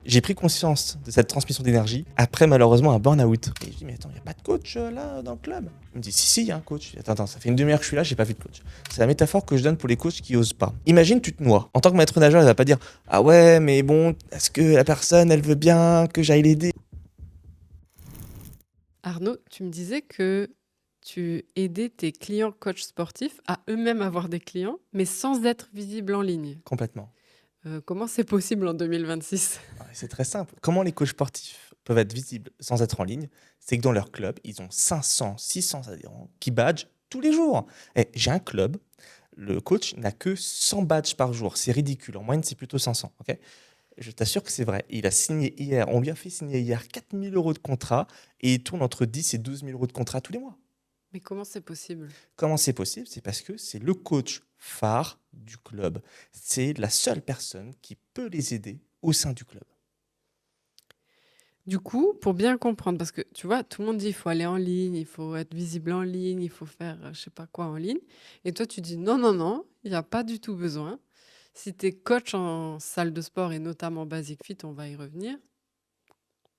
J'ai pris conscience de cette transmission d'énergie après malheureusement un burn-out. Et je dis mais attends, il n'y a pas de coach là dans le club. Il me dit si, il y a un coach. Je dis, attends, ça fait une demi-heure que je suis là, j'ai pas vu de coach. C'est la métaphore que je donne pour les coachs qui osent pas. Imagine tu te noies. En tant que maître nageur, il va pas dire ah ouais mais bon, est-ce que la personne elle veut bien que j'aille l'aider? Arnaud, tu me disais que tu aidais tes clients coachs sportifs à eux-mêmes avoir des clients, mais sans être visible en ligne. Complètement. Comment c'est possible en 2026? C'est très simple. Comment les coachs sportifs peuvent être visibles sans être en ligne? C'est que dans leur club, ils ont 500, 600 adhérents qui badgent tous les jours. Et j'ai un club, le coach n'a que 100 badges par jour. C'est ridicule. En moyenne, c'est plutôt 500. Ok, je t'assure que c'est vrai. Il a signé hier, on lui a fait signer hier 4 000 euros de contrat et il tourne entre 10 et 12 000 euros de contrat tous les mois. Mais comment c'est possible? Comment c'est possible? C'est parce que c'est le coach phare du club. C'est la seule personne qui peut les aider au sein du club. Du coup, pour bien comprendre, parce que tu vois, tout le monde dit il faut aller en ligne, il faut être visible en ligne, il faut faire je sais pas quoi en ligne. Et toi, tu dis non, non, non, il n'y a pas du tout besoin. Si tu es coach en salle de sport et notamment Basic Fit, on va y revenir,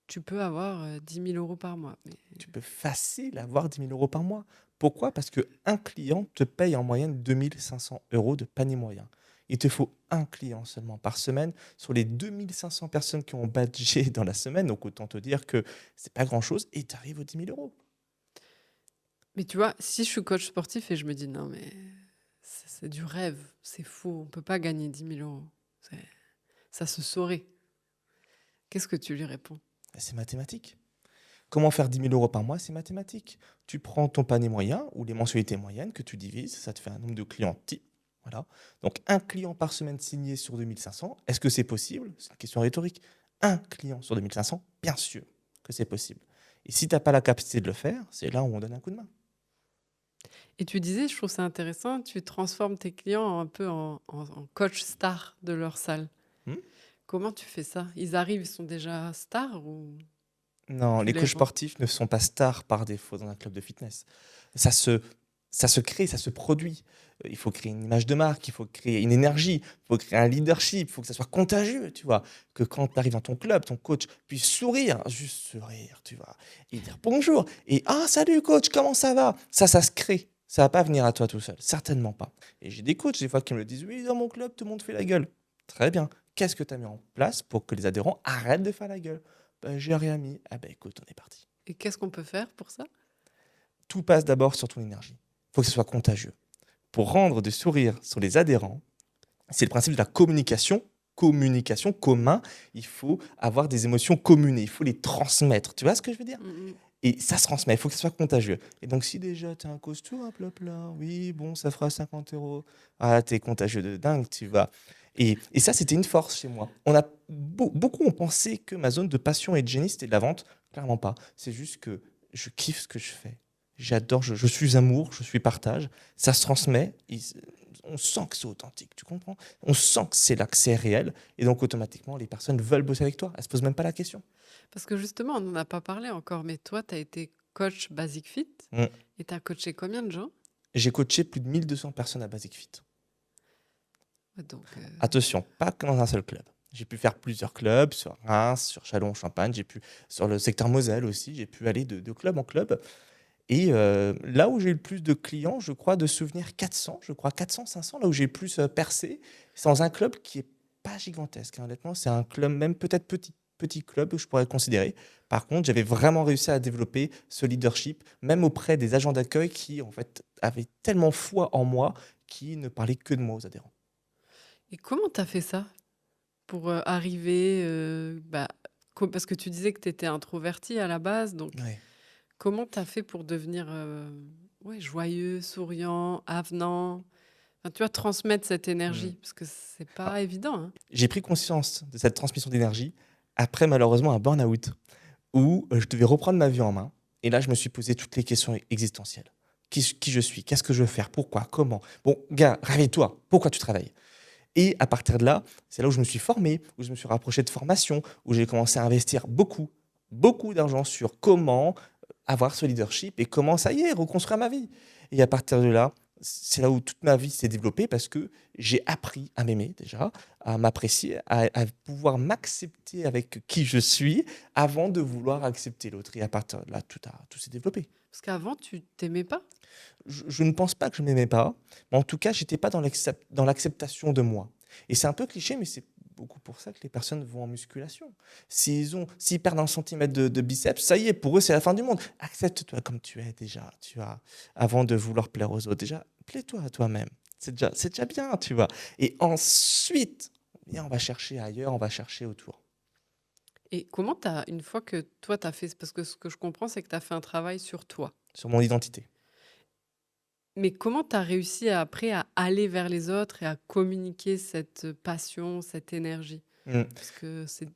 tu peux avoir 10 000 euros par mois. Mais Tu peux facile avoir 10 000 euros par mois. Pourquoi? Parce qu'un client te paye en moyenne 2 500 euros de panier moyen. Il te faut un client seulement par semaine sur les 2 500 personnes qui ont badgé dans la semaine. Donc autant te dire que c'est pas grand-chose et tu arrives aux 10 000 euros. Mais tu vois, si je suis coach sportif et je me dis non, mais c'est du rêve, c'est faux, on peut pas gagner 10 000 euros. Ça se saurait. Qu'est-ce que tu lui réponds? C'est mathématique. Comment faire 10 000 euros par mois? C'est mathématique. Tu prends ton panier moyen ou les mensualités moyennes que tu divises, ça te fait un nombre de clients type. Voilà. Donc un client par semaine signé sur 2 500, est-ce que c'est possible? C'est une question rhétorique. Un client sur 2 500, bien sûr que c'est possible. Et si tu n'as pas la capacité de le faire, c'est là où on donne un coup de main. Et tu disais, je trouve ça intéressant, tu transformes tes clients un peu en coach star de leur salle. Hmm. Comment tu fais ça? Ils arrivent, ils sont déjà stars ou Non, tu les les coachs vends? sportifs ne sont pas stars par défaut dans un club de fitness. Ça se crée, ça se produit. Il faut créer une image de marque, il faut créer une énergie, il faut créer un leadership, il faut que ça soit contagieux, tu vois. Que quand tu arrives dans ton club, ton coach puisse sourire, juste sourire, tu vois, et dire bonjour. Et ah, salut coach, comment ça va? Ça se crée. Ça va pas venir à toi tout seul, certainement pas. Et j'ai des coachs des fois qui me le disent, oui, dans mon club, tout le monde fait la gueule. Très bien. Qu'est-ce que tu as mis en place pour que les adhérents arrêtent de faire la gueule? Ben, j'ai rien mis. Ah ben écoute, on est parti. Et qu'est-ce qu'on peut faire pour ça? Tout passe d'abord sur ton énergie. Il faut que ce soit contagieux. Pour rendre des sourires sur les adhérents, c'est le principe de la communication. Communication, commun, il faut avoir des émotions communes et il faut les transmettre. Tu vois ce que je veux dire? Mm, mm. Et ça se transmet, il faut que ce soit contagieux. Et donc, si déjà tu as un costume, hop, hop, là, oui, bon, ça fera 50 euros. Ah, t'es contagieux de dingue, tu vas. Et ça, c'était une force chez moi. Beaucoup ont pensé que ma zone de passion et de génie, c'était de la vente. Clairement pas. C'est juste que je kiffe ce que je fais. J'adore, je suis amour, je suis partage. Ça se transmet. On sent que c'est authentique, tu comprends? On sent que c'est là, que c'est réel. Et donc, automatiquement, les personnes veulent bosser avec toi. Elles se posent même pas la question. Parce que justement, on n'en a pas parlé encore, mais toi, tu as été coach Basic Fit Mm. et tu as coaché combien de gens? J'ai coaché plus de 1200 personnes à Basic Fit. Donc, Attention, pas que dans un seul club. J'ai pu faire plusieurs clubs, sur Reims, sur Châlons-en-Champagne, j'ai pu, sur le secteur Moselle aussi, j'ai pu aller de club en club. Et là où j'ai eu le plus de clients, je crois, de souvenirs 400, je crois 400, 500, là où j'ai le plus percé, c'est dans un club qui est pas gigantesque, hein, honnêtement. C'est un club, même peut-être petit club, je pourrais le considérer. Par contre, j'avais vraiment réussi à développer ce leadership, même auprès des agents d'accueil qui, en fait, avaient tellement foi en moi qu'ils ne parlaient que de moi aux adhérents. et comment tu as fait ça pour arriver parce que tu disais que tu étais introverti à la base, donc Ouais. comment tu as fait pour devenir ouais, joyeux, souriant, avenant? Enfin, tu vois, transmettre cette Mm. énergie, parce que c'est Alors, pas évident, hein. j'ai pris conscience de cette transmission d'énergie après malheureusement un burn-out où je devais reprendre ma vie en main. Et là, je me suis posé toutes les questions existentielles. Qui je suis? Qu'est-ce que je veux faire? Pourquoi? Comment? Bon, gars, réveille-toi. Pourquoi tu travailles? Et à partir de là, c'est là où je me suis formé, où je me suis rapproché de formation, où j'ai commencé à investir beaucoup d'argent sur comment avoir ce leadership et comment, ça y est, reconstruire ma vie. Et à partir de là, c'est là où toute ma vie s'est développée parce que j'ai appris à m'aimer déjà, à m'apprécier, à pouvoir m'accepter avec qui je suis avant de vouloir accepter l'autre. Et à partir de là, tout s'est développé. Parce qu'avant, tu t'aimais pas? Je ne pense pas que je m'aimais pas, mais en tout cas, j'étais pas dans l'acceptation de moi. Et c'est un peu cliché, mais c'est beaucoup pour ça que les personnes vont en musculation. S'ils perdent un centimètre de biceps, ça y est, pour eux, c'est la fin du monde. Accepte-toi comme tu es déjà, tu vois, avant de vouloir plaire aux autres. Déjà, plais-toi à toi-même. C'est déjà bien, tu vois. Et ensuite, bien, on va chercher ailleurs, on va chercher autour, Et comment t'as, une fois que toi, t'as fait, parce que ce que je comprends, c'est que tu as fait un travail sur toi. sur mon identité. Mais comment tu as réussi après à aller vers les autres et à communiquer cette passion, cette énergie? Mm. Parce que c'est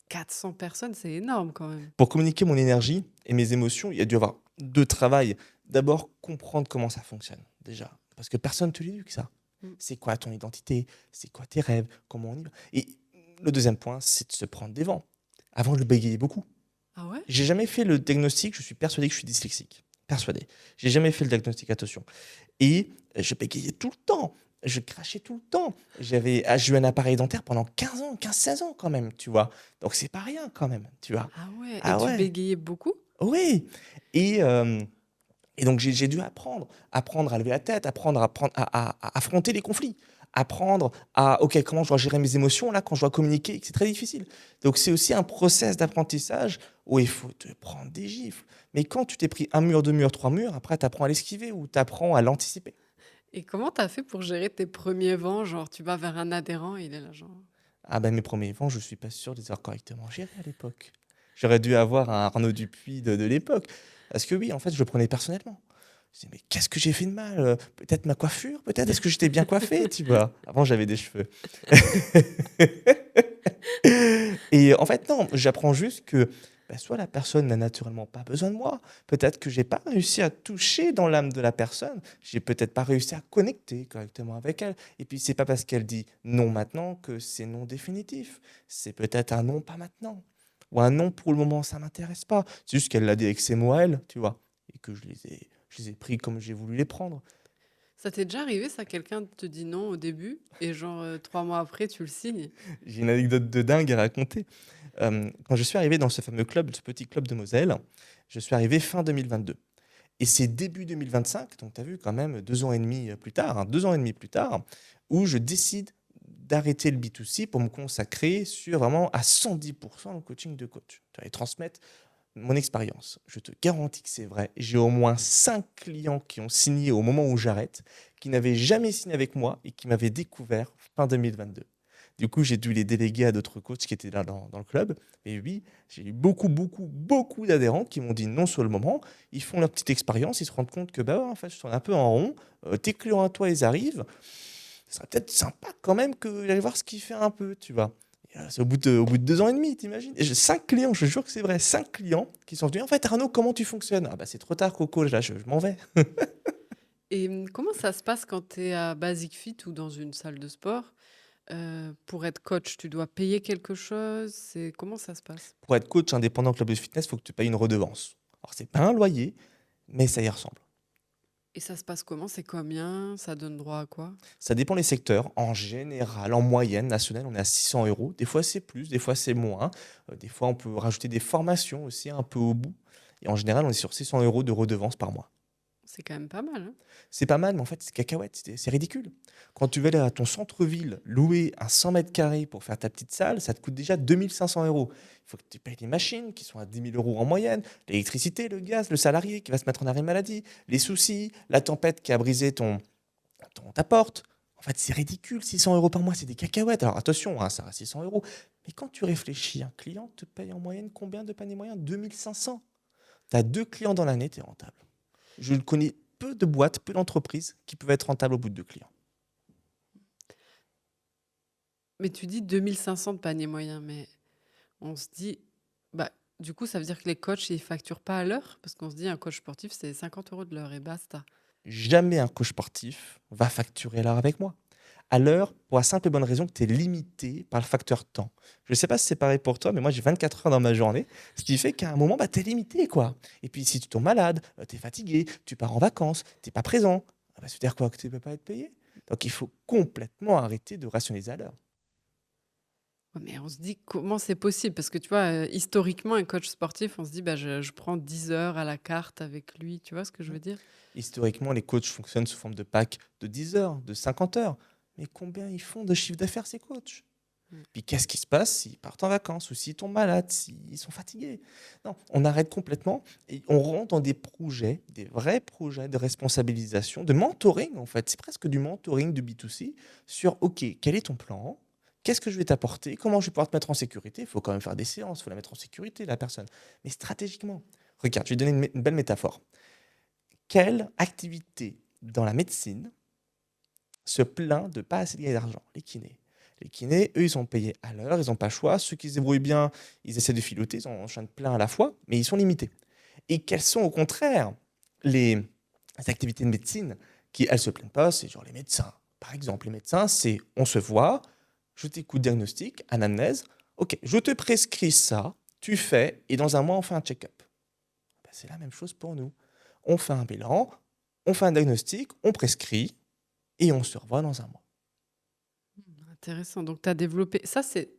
400 personnes, c'est énorme quand même. Pour communiquer mon énergie et mes émotions, il y a dû avoir deux travails. D'abord, comprendre comment ça fonctionne, déjà. Parce que personne ne te l'éduque, ça. Mm. C'est quoi ton identité? C'est quoi tes rêves? Comment on y va? Et le deuxième point, c'est de se prendre des vents. Avant, je bégayais beaucoup. Ah ouais? J'ai jamais fait le diagnostic, je suis persuadé que je suis dyslexique. Persuadé. J'ai jamais fait le diagnostic, attention. Et je bégayais tout le temps. Je crachais tout le temps. J'ai eu un appareil dentaire pendant 15 ans, 15-16 ans quand même, tu vois. Donc c'est pas rien quand même, tu vois. Ah ouais. Et Ah tu ouais, bégayais beaucoup? oui. Et, euh, et donc j'ai dû apprendre à lever la tête, à affronter les conflits, apprendre à, ok, comment je dois gérer mes émotions là quand je dois communiquer, c'est très difficile. Donc c'est aussi un process d'apprentissage où il faut te prendre des gifles. Mais quand tu t'es pris un mur, deux murs, trois murs, après tu apprends à l'esquiver ou tu apprends à l'anticiper. Et comment tu as fait pour gérer tes premiers vents? Genre, tu vas vers un adhérent et il est là, genre. Ah ben mes premiers vents, je suis pas sûr de les avoir correctement gérés à l'époque. J'aurais dû avoir un Arnaud Dupuis de l'époque. Parce que oui, en fait, je le prenais personnellement. Je disais, mais qu'est-ce que j'ai fait de mal? Peut-être ma coiffure? Peut-être est-ce que j'étais bien coiffé, tu vois? Avant, j'avais des cheveux. Et en fait, non, j'apprends juste que bah, soit la personne n'a naturellement pas besoin de moi, peut-être que j'ai pas réussi à toucher dans l'âme de la personne, j'ai peut-être pas réussi à connecter correctement avec elle. Et puis, c'est pas parce qu'elle dit non maintenant que c'est non définitif. C'est peut-être un non pas maintenant. Ou un non pour le moment, ça m'intéresse pas. C'est juste qu'elle l'a dit avec ses mots à elle, tu vois. Et que je les ai pris comme j'ai voulu les prendre. Ça t'est déjà arrivé, ça, quelqu'un te dit non au début et genre 3 mois après, tu le signes? J'ai une anecdote de dingue à raconter. Quand je suis arrivé dans ce fameux club, ce petit club de Moselle, je suis arrivé fin 2022. Et c'est début 2025, donc tu as vu quand même 2 ans et demi plus tard, 2 ans et demi plus tard, où je décide d'arrêter le B2C pour me consacrer sur vraiment à 110% le coaching de coach. Tu vas transmettre mon expérience. Je te garantis que c'est vrai. J'ai au moins 5 clients qui ont signé au moment où j'arrête, qui n'avaient jamais signé avec moi et qui m'avaient découvert fin 2022. Du coup, j'ai dû les déléguer à d'autres coachs qui étaient là dans le club. Et oui, j'ai eu beaucoup, beaucoup, beaucoup d'adhérents qui m'ont dit non sur le moment. Ils font leur petite expérience, ils se rendent compte que bah ouais, en fait, je tourne un peu en rond. Tes clients à toi, ils arrivent. Ce serait peut-être sympa quand même que j'aille voir ce qu'il fait un peu, tu vois. C'est au bout de 2 ans et demi, t'imagines? Et j'ai 5 clients, je jure que c'est vrai, 5 clients qui sont venus. En fait, Arnaud, comment tu fonctionnes? Ah bah c'est trop tard, Coco, là, je m'en vais. Et comment ça se passe quand tu es à Basic Fit ou dans une salle de sport? Pour être coach, tu dois payer quelque chose? Comment ça se passe? Pour être coach indépendant club de fitness, il faut que tu payes une redevance. Alors, c'est pas un loyer, mais ça y ressemble. Et ça se passe comment? C'est combien? Ça donne droit à quoi? Ça dépend des secteurs. En général, en moyenne nationale, on est à 600 euros. Des fois, c'est plus, des fois, c'est moins. Des fois, on peut rajouter des formations aussi un peu au bout. Et en général, on est sur 600 euros de redevance par mois. C'est quand même pas mal, hein? C'est pas mal, mais en fait, c'est cacahuète, c'est ridicule. Quand tu vas aller à ton centre-ville, louer un 100 mètres carrés pour faire ta petite salle, ça te coûte déjà 2500 euros. Il faut que tu payes les machines qui sont à 10 000 euros en moyenne, l'électricité, le gaz, le salarié qui va se mettre en arrêt maladie, les soucis, la tempête qui a brisé ta porte. En fait, c'est ridicule, 600 euros par mois, c'est des cacahuètes. Alors attention, hein, ça reste 600 euros. Mais quand tu réfléchis, un client te paye en moyenne combien de panier moyen? 2500. Tu as 2 clients dans l'année, tu es rentable. Je connais peu de boîtes, peu d'entreprises qui peuvent être rentables au bout de 2 clients. Mais tu dis 2500 de panier moyen, mais on se dit, bah, du coup, ça veut dire que les coachs, ils facturent pas à l'heure? Parce qu'on se dit, un coach sportif, c'est 50 euros de l'heure et basta. Jamais un coach sportif va facturer l'heure avec moi. À l'heure, pour la simple et bonne raison que tu es limité par le facteur temps. Je ne sais pas si c'est pareil pour toi, mais moi j'ai 24 heures dans ma journée, ce qui fait qu'à un moment, bah, tu es limité, quoi. Et puis si tu tombes malade, tu es fatigué, tu pars en vacances, tu n'es pas présent, Ah bah, ça veut dire quoi? Que tu ne peux pas être payé? Donc il faut complètement arrêter de rationaliser à l'heure. Ouais, mais on se dit comment c'est possible? Parce que tu vois, historiquement, un coach sportif, on se dit: «Bah, je prends 10 heures à la carte avec lui». Tu vois ce que je Mmh. veux dire? Historiquement, les coachs fonctionnent sous forme de pack de 10 heures, de 50 heures. Mais combien ils font de chiffre d'affaires ces coachs? Mmh. Puis qu'est-ce qui se passe s'ils partent en vacances ou s'ils tombent malades, s'ils sont fatigués? Non, on arrête complètement et on rentre dans des projets, des vrais projets de responsabilisation, de mentoring en fait. C'est presque du mentoring du B2C sur OK, quel est ton plan? Qu'est-ce que je vais t'apporter? Comment je vais pouvoir te mettre en sécurité? Il faut quand même faire des séances, il faut la mettre en sécurité, la personne. Mais stratégiquement, regarde, je vais te donner une belle métaphore. Quelle activité dans la médecine se plaint de pas assez gagner d'argent? Les kinés. Les kinés, eux, ils sont payés à l'heure, ils n'ont pas le choix. Ceux qui se débrouillent bien, ils essaient de filouter, ils en enchaînent plein à la fois, mais ils sont limités. Et quelles sont au contraire les activités de médecine qui, elles, se plaignent pas? C'est genre les médecins. Par exemple, les médecins, c'est on se voit, je t'écoute diagnostic, anamnèse, ok, je te prescris ça, tu fais, et dans un mois, on fait un check-up. Ben, c'est la même chose pour nous. On fait un bilan, on fait un diagnostic, on prescrit, et on se revoit dans un mois. Intéressant. Donc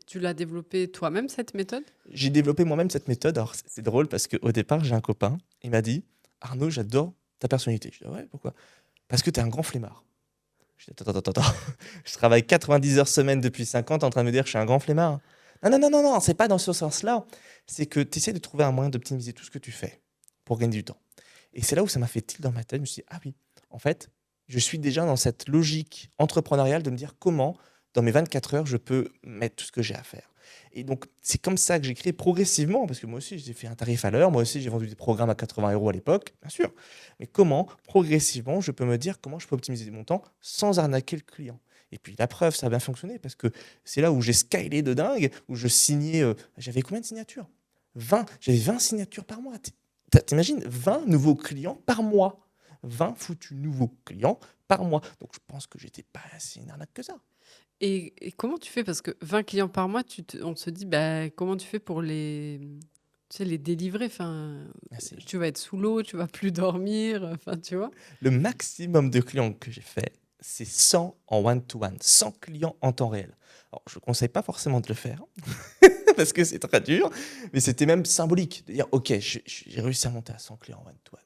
tu l'as développé toi-même cette méthode? J'ai développé moi-même cette méthode. Alors, c'est drôle parce qu'au départ, j'ai un copain, il m'a dit: «Arnaud, j'adore ta personnalité». Je dis: «Ah ouais, pourquoi?» «Parce que tu es un grand flemmard». Je dis: «Attends, attends, attends, attends. Je travaille 90 heures semaine depuis 5 ans, tu es en train de me dire que je suis un grand flemmard?» «Non, non, non, non, non, c'est pas dans ce sens-là. C'est que tu essaies de trouver un moyen d'optimiser tout ce que tu fais pour gagner du temps». Et c'est là où ça m'a fait tilt dans ma tête. Je me suis dit: «Ah oui, en fait, je suis déjà dans cette logique entrepreneuriale de me dire comment, dans mes 24 heures, je peux mettre tout ce que j'ai à faire». Et donc, c'est comme ça que j'ai créé progressivement, parce que moi aussi, j'ai fait un tarif à l'heure, moi aussi, j'ai vendu des programmes à 80 € à l'époque, bien sûr. Mais comment, progressivement, je peux me dire comment je peux optimiser mon temps sans arnaquer le client. Et puis la preuve, ça a bien fonctionné, parce que c'est là où j'ai scalé de dingue, où je signais, j'avais combien de signatures? 20, j'avais 20 signatures par mois. T'imagines 20 nouveaux clients par mois. 20 foutus nouveaux clients par mois. Donc je pense que j'étais pas si une arnaque que ça. Et comment tu fais? Parce que 20 clients par mois, on se dit: «Bah, comment tu fais pour tu sais, les délivrer?» Enfin, Ah, c'est tu vas être sous l'eau, tu vas plus dormir, enfin, tu vois? le maximum de clients que j'ai fait, c'est 100 en one-to-one, 100 clients en temps réel. Alors, je ne conseille pas forcément de le faire parce que c'est très dur, mais c'était même symbolique de dire OK, j'ai réussi à monter à 100 clients en one-to-one.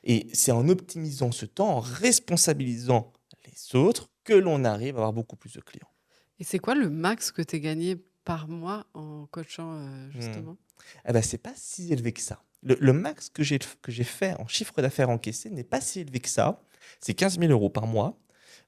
Et c'est en optimisant ce temps, en responsabilisant les autres, que l'on arrive à avoir beaucoup plus de clients. Et c'est quoi le max que tu as gagné par mois en coachant, Hmm. justement? Eh ben, c'est pas si élevé que ça. Le max que j'ai fait en chiffre d'affaires encaissé n'est pas si élevé que ça. C'est 15 000 € par mois.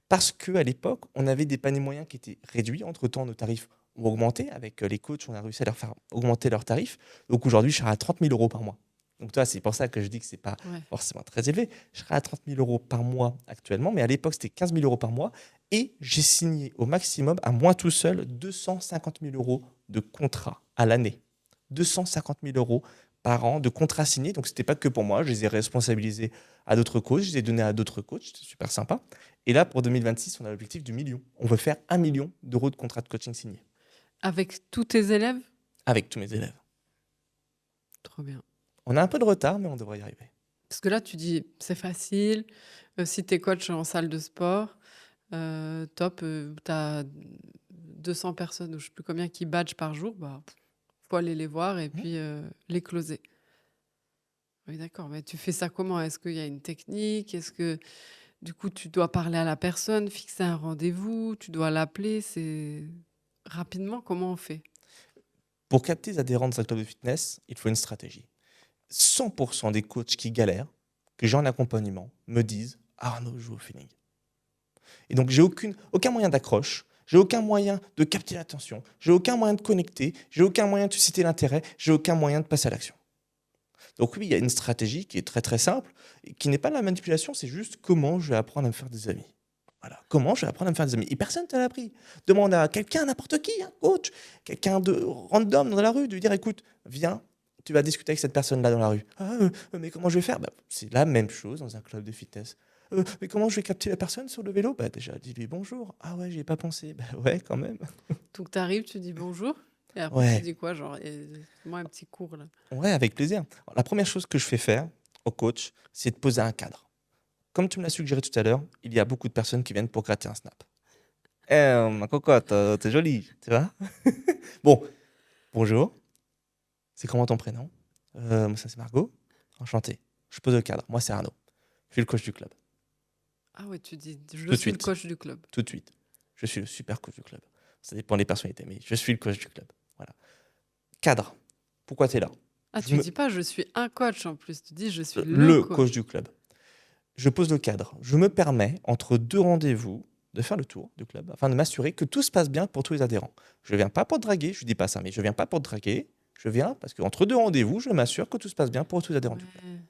Parce qu'à l'époque, on avait des paniers moyens qui étaient réduits. Entre-temps, nos tarifs ont augmenté. Avec les coachs, on a réussi à leur faire augmenter leurs tarifs. Donc aujourd'hui, je serai à 30 000 € par mois. Donc toi, c'est pour ça que je dis que c'est pas Ouais. forcément très élevé. Je serai à 30 000 € par mois actuellement. Mais à l'époque, c'était 15 000 € par mois. Et j'ai signé au maximum, à moi tout seul, 250 000 € de contrat à l'année. 250 000 € par an de contrats signés. Donc, ce n'était pas que pour moi. Je les ai responsabilisés à d'autres coachs. Je les ai donnés à d'autres coachs. C'était super sympa. Et là, pour 2026, on a l'objectif du million. On veut faire 1 million d'euros de contrats de coaching signés Avec tous tes élèves? avec tous mes élèves. Trop bien. On a un peu de retard, mais on devrait y arriver. Parce que là, tu dis: «C'est facile», si tu es coach en salle de sport, top, tu as 200 personnes ou je sais plus combien qui badgent par jour, bah, faut aller les voir et Mhm. puis, les closer. Oui, d'accord, mais tu fais ça comment? Est-ce qu'il y a une technique? Est-ce que, du coup, tu dois parler à la personne, fixer un rendez-vous, tu dois l'appeler? C'est rapidement, comment on fait? Pour capter les adhérents de un club de fitness, il faut une stratégie. 100% des coachs qui galèrent, que j'ai en accompagnement, me disent: Arnaud, je joue au feeling. Et donc, j'ai aucun moyen d'accroche, j'ai aucun moyen de capter l'attention, j'ai aucun moyen de connecter, j'ai aucun moyen de susciter l'intérêt, j'ai aucun moyen de passer à l'action. Donc oui, il y a une stratégie qui est très très simple, et qui n'est pas de la manipulation, c'est juste comment je vais apprendre à me faire des amis. Voilà, comment je vais apprendre à me faire des amis. Et personne ne te l'a appris. Demande à quelqu'un, n'importe qui, un coach, quelqu'un de random dans la rue, de lui dire, écoute, viens, tu vas discuter avec cette personne-là dans la rue. Ah, mais comment je vais faire? Bah, c'est la même chose dans un club de fitness. Mais comment je vais capter la personne sur le vélo? Bah, déjà, dis-lui bonjour. Ah ouais, j'y ai pas pensé. Bah ouais, quand même. Donc tu arrives, tu dis: «Bonjour» et après tu Ouais, dis quoi? Genre: «Fais-moi un petit cours là». ouais, avec plaisir. Alors, la première chose que je fais faire au coach, c'est de poser un cadre. comme tu me l'as suggéré tout à l'heure, il y a beaucoup de personnes qui viennent pour gratter un snap. Eh, ma cocotte, t'es jolie, tu vois. Bon, bonjour. C'est comment ton prénom? Moi, ça c'est Margot. Enchanté. Je pose le cadre. Moi, c'est Arnaud. Je suis le coach du club. Ah ouais, tu dis, Tout je de suis le suite. coach du club. Tout de suite. Je suis le super coach du club. Ça dépend des personnalités, mais je suis le coach du club. Voilà. Cadre. Pourquoi tu es là? Ah, Je tu me- dis pas, je suis un coach en plus. Tu dis, je suis le Le coach. coach du club. Je pose le cadre. Je me permets, entre deux rendez-vous, de faire le tour du club afin de m'assurer que tout se passe bien pour tous les adhérents. Je ne viens pas pour te draguer, je ne dis pas ça, mais je ne viens pas pour te draguer. Je viens parce qu'entre deux rendez-vous, je m'assure que tout se passe bien pour tous les adhérents du club. Ouais.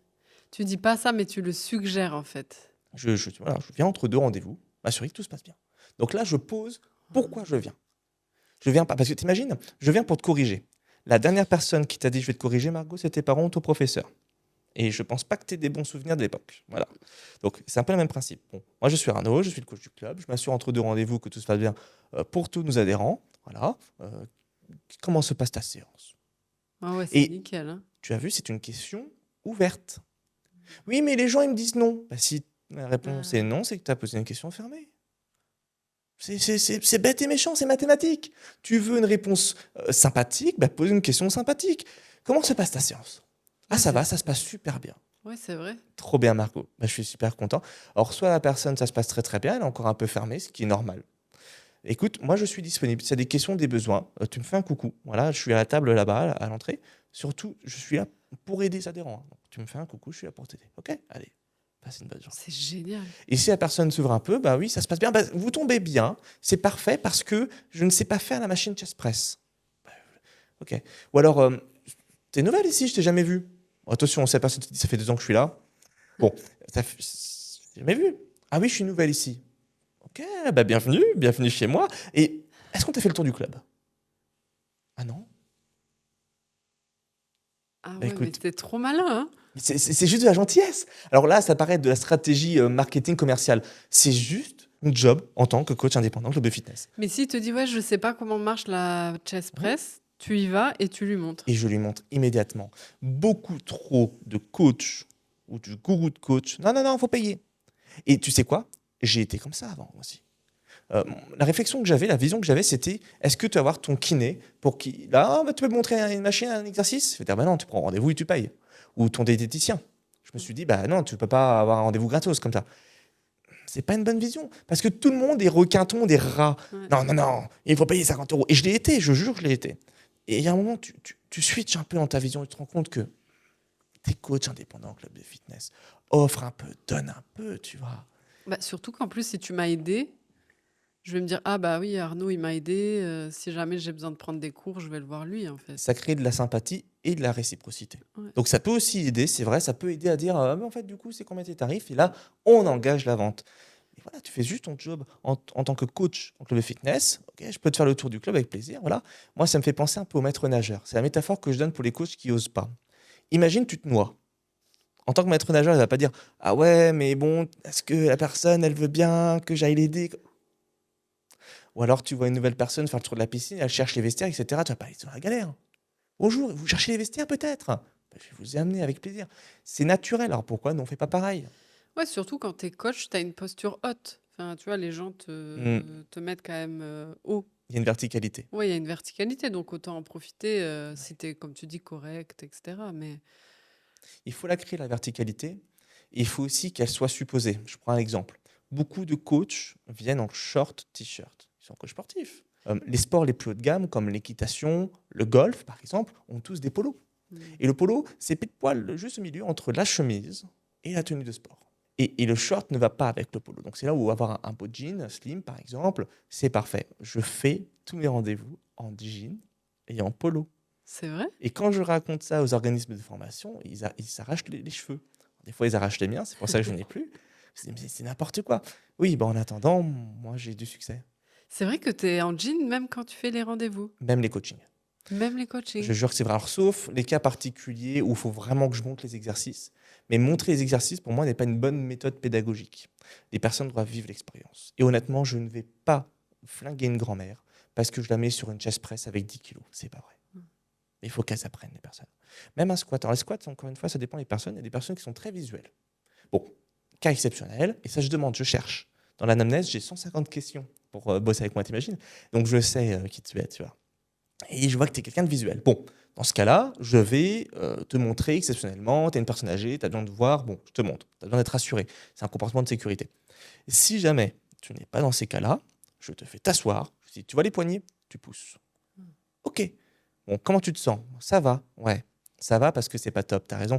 Tu dis pas ça, mais tu le suggères en fait. Voilà, je viens entre deux rendez-vous, m'assurer que tout se passe bien. Donc là, je pose pourquoi je viens. Je viens pas, parce que t'imagines, je viens pour te corriger. La dernière personne qui t'a dit je vais te corriger, Margot, c'est tes parents ou ton professeur. Et je pense pas que tu aies des bons souvenirs de l'époque. Voilà. Donc c'est un peu le même principe. Bon, moi je suis Arnaud, je suis le coach du club, je m'assure entre deux rendez-vous que tout se passe bien pour tous nos adhérents. Voilà. Comment se passe ta séance? Ah ouais, c'est Et nickel. Hein. tu as vu, c'est une question ouverte. Oui, mais les gens ils me disent non. Bah, si la réponse est non, c'est que tu as posé une question fermée. C'est bête et méchant, c'est mathématique. Tu veux une réponse sympathique, bah, pose une question sympathique. Comment se passe ta séance? Ah, Ouais, ça va, c'est ça se passe super bien. ouais, c'est vrai. Trop bien, Margot. Bah, je suis super content. Alors, soit la personne, ça se passe très très bien, elle est encore un peu fermée, ce qui est normal. Écoute, moi, je suis disponible. Si y a des questions, des besoins, tu me fais un coucou. Voilà, je suis à la table là-bas, à l'entrée. Surtout, je suis là pour aider les adhérents. Donc, tu me fais un coucou, je suis là pour t'aider. OK? Allez, passe une bonne journée. C'est génial. Et si la personne s'ouvre un peu, bah oui, ça se passe bien. Bah, vous tombez bien, c'est parfait parce que je ne sais pas faire la machine chest press. OK. Ou alors, t'es nouvelle ici, je t'ai jamais vu. Bon, attention, si la personne te dit ça fait 2 ans que je suis là. Bon, j'ai jamais vu. Ah oui, je suis nouvelle ici. OK, bah bienvenue, bienvenue chez moi. Et est-ce qu'on t'a fait le tour du club? Ah non? Ah Bah ouais, mais écoute, t'es trop malin, hein. c'est juste de la gentillesse. Alors là, ça paraît de la stratégie marketing commerciale. C'est juste un job en tant que coach indépendant club de fitness. Mais s'il te dit, ouais, je sais pas comment marche la chest Mhm. press, tu y vas et tu lui montres. Et je lui montre immédiatement. Beaucoup trop de coachs ou du gourou de coach. Non, non, non, faut payer. Et tu sais quoi? J'ai été comme ça avant aussi. Euh, la réflexion que j'avais, la vision que j'avais, c'était est-ce que tu vas voir ton kiné pour qu'il. Là, ah, bah, tu peux me montrer une machine, un exercice? Je vais dire bah non, tu prends rendez-vous et tu payes. Ou ton diététicien. Je me suis dit bah non, tu peux pas avoir un rendez-vous gratos comme ça. C'est pas une bonne vision. Parce que tout le monde est requin, tout le monde est rat. Ouais. Non, non, non, il faut payer 50 euros. Et je l'ai été, je jure que je l'ai été. Et il y a un moment, tu switches un peu dans ta vision et tu te rends compte que t'es coach indépendant, club de fitness. Offre un peu, donne un peu, tu vois. Bah, surtout qu'en plus, si tu m'as aidé, je vais me dire, ah bah oui, Arnaud, il m'a aidé. Si jamais j'ai besoin de prendre des cours, je vais le voir lui, en fait. Ça crée de la sympathie et de la réciprocité. Ouais. Donc ça peut aussi aider, c'est vrai, ça peut aider à dire, mais en fait, du coup, c'est combien tes tarifs? Et là, on engage la vente. Et voilà, tu fais juste ton job en tant que coach en club de fitness. Ok, je peux te faire le tour du club avec plaisir. Voilà. Moi, ça me fait penser un peu au maître nageur. C'est la métaphore que je donne pour les coachs qui osent pas. Imagine, tu te noies. En tant que maître nageur, il va pas dire, ah ouais, mais bon, est-ce que la personne, elle veut bien que j'aille l'aider? Ou alors tu vois une nouvelle personne faire le tour de la piscine, elle cherche les vestiaires, etc. Tu vas pas aller dans la galère. Bonjour, vous cherchez les vestiaires peut-être? Ben, je vais vous y amener avec plaisir. C'est naturel, alors pourquoi nous on fait pas pareil? Ouais, surtout quand t'es coach, t'as une posture haute. Enfin, tu vois, les gens te mettent quand même haut. Il y a une verticalité. Ouais, il y a une verticalité, donc autant en profiter si t'es, comme tu dis, correct, etc. Mais Il faut la créer, la verticalité. Il faut aussi qu'elle soit supposée. Je prends un exemple. Beaucoup de coachs viennent en short t-shirt. Ils sont coachs sportifs. Les sports les plus haut de gamme, comme l'équitation, le golf, par exemple, ont tous des polos. Et le polo, c'est pile poil juste au milieu entre la chemise et la tenue de sport. Et le short ne va pas avec le polo. Donc c'est là où avoir un beau jean slim, par exemple, c'est parfait. Je fais tous mes rendez-vous en jean et en polo. c'est vrai? Et quand je raconte ça aux organismes de formation, ils s'arrachent les cheveux. Des fois, ils arrachent les miens, c'est pour ça que je n'ai plus. Je dis, mais c'est n'importe quoi. Oui, en attendant, moi, j'ai du succès. C'est vrai que t'es en jean même quand tu fais les rendez-vous, Même les coachings. même les Je coachings. jure que c'est vrai. Alors, sauf les cas particuliers où il faut vraiment que je montre les exercices. Mais montrer les exercices, pour moi, n'est pas une bonne méthode pédagogique. Les personnes doivent vivre l'expérience. Et honnêtement, je ne vais pas flinguer une grand-mère parce que je la mets sur une chaise presse avec 10 kilos. C'est pas vrai. Mais il faut qu'elles apprennent, les personnes. Même un squat. Alors, les squats, encore une fois, ça dépend des personnes. Il y a des personnes qui sont très visuelles. Bon, cas exceptionnel, et ça, je demande, je cherche. Dans l'anamnèse, j'ai 150 questions pour bosser avec moi, t'imagines? Donc, je sais qui tu es, tu vois. Et je vois que tu es quelqu'un de visuel. Bon, dans ce cas-là, je vais te montrer exceptionnellement, tu es une personne âgée, tu as besoin de voir, bon, je te montre, tu as besoin d'être rassuré. C'est un comportement de sécurité. Si jamais tu n'es pas dans ces cas-là, je te fais t'asseoir, je te dis, tu vois les poignets, tu pousses. Ok. Bon, comment tu te sens? Ça va, ouais. Ça va parce que c'est pas top, t'as raison.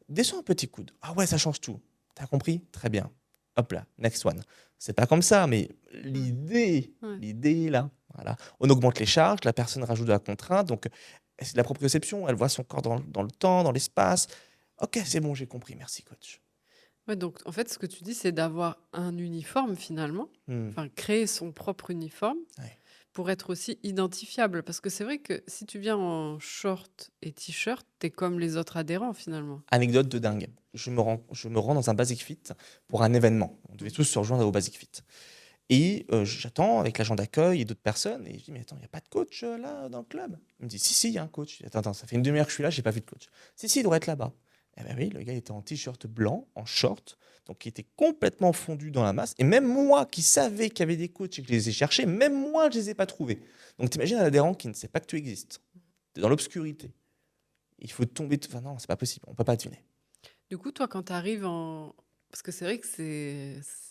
Descends un petit coude. Ah ouais, ça change tout. T'as compris? Très bien. Hop là, next one. C'est pas comme ça, mais Ouais. l'idée est là. Voilà. On augmente les charges, la personne rajoute de la contrainte, donc c'est de la proprioception, elle voit son corps dans le temps, dans l'espace. Ok, c'est bon, j'ai compris, merci coach. Ouais, donc en fait, ce que tu dis, c'est d'avoir un uniforme finalement, Hmm, enfin créer son propre uniforme ouais. pour être aussi identifiable. Parce que c'est vrai que si tu viens en short et t-shirt, t'es comme les autres adhérents finalement. Anecdote de dingue. Je me rends dans un Basic Fit pour un événement. On devait Mm. tous se rejoindre au Basic Fit. Et j'attends avec l'agent d'accueil et d'autres personnes. Et je dis, mais attends, il n'y a pas de coach là dans le club? Il me dit, si, il y a un coach. Je dis, attends, ça fait une demi-heure que je suis là, j'ai pas vu de coach. Si, il doit être là-bas. Eh ben oui, le gars était en t-shirt blanc, en short, donc qui était complètement fondu dans la masse. Et même moi qui savais qu'il y avait des coachs et que je les ai cherchés, même moi, je les ai pas trouvés. Donc t'imagines un adhérent qui ne sait pas que tu existes. Tu es dans l'obscurité. Il faut tomber. Enfin non, c'est pas possible, on peut pas deviner. Du coup, toi, quand tu arrives en... Parce que c'est vrai que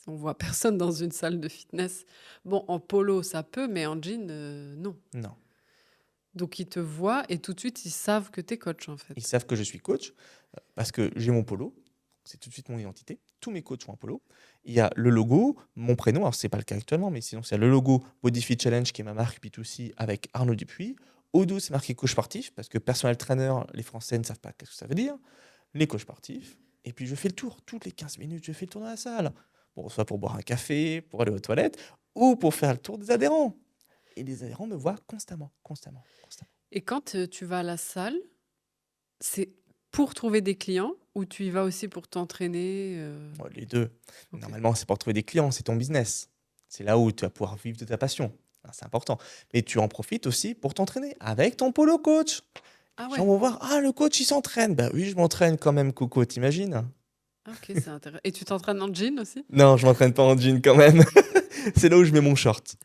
on voit personne dans une salle de fitness. Bon, en polo, ça peut, mais en jean, non. Non. Donc, ils te voient et tout de suite, ils savent que tu es coach, en Ils fait. savent que je suis coach parce que j'ai mon polo. C'est tout de suite mon identité. Tous mes coachs ont un polo. Il y a le logo, mon prénom. Alors, c'est pas le cas actuellement, mais sinon, c'est le logo Bodyfit Challenge qui est ma marque B2C avec Arnaud Dupuis. Au dos, c'est marqué coach sportif parce que personal trainer, les Français ne savent pas ce que ça veut dire. Les coachs sportifs. Et puis, je fais le tour. Toutes les 15 minutes, je fais le tour dans la salle. Bon, soit pour boire un café, pour aller aux toilettes ou pour faire le tour des adhérents. Et les adhérents me voient constamment, constamment, constamment. Et quand tu vas à la salle, c'est pour trouver des clients ou tu y vas aussi pour t'entraîner Ouais, les deux. Ok. Normalement, c'est pour trouver des clients, c'est ton business. C'est là où tu vas pouvoir vivre de ta passion. Ah, c'est important. Mais tu en profites aussi pour t'entraîner avec ton polo coach. Ah Les gens ouais, vont voir, ah, le coach, il s'entraîne. Bah oui, je m'entraîne quand même, Coco, t'imagines? ah, ok, c'est intéressant. Et tu t'entraînes en jean aussi? Non, je m'entraîne pas en jean quand même. C'est là où je mets mon short.